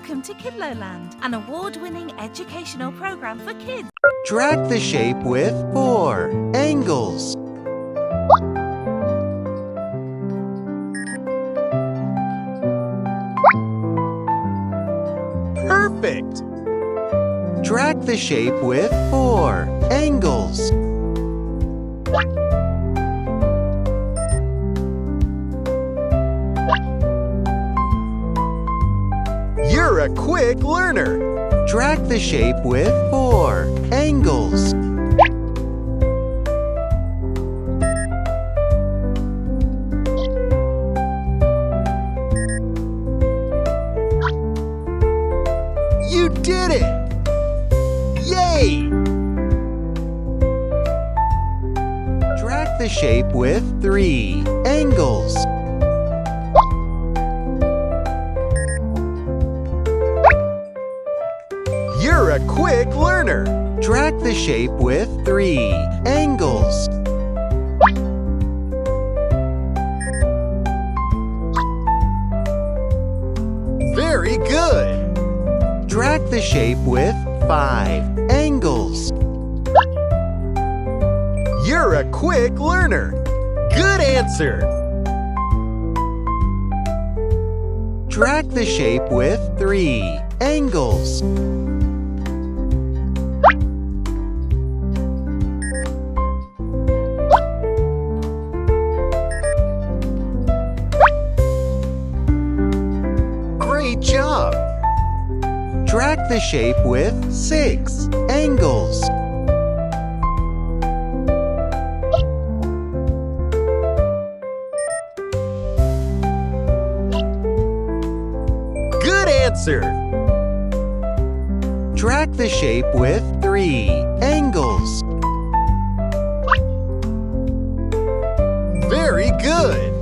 Welcome to KidloLand, an award-winning educational program for kids. Drag the shape with 4 angles. Perfect! Drag the shape with 4 angles. You're a quick learner. Drag the shape with 4 angles. You did it! Yay! Drag the shape with 3 angles. You're a quick learner. Drag the shape with 3 angles. Very good. Drag the shape with 5 angles. You're a quick learner. Good answer. Drag the shape with 3 angles. Great job! Drag the shape with 6 angles. Good answer! Drag the shape with 3 angles. Very good!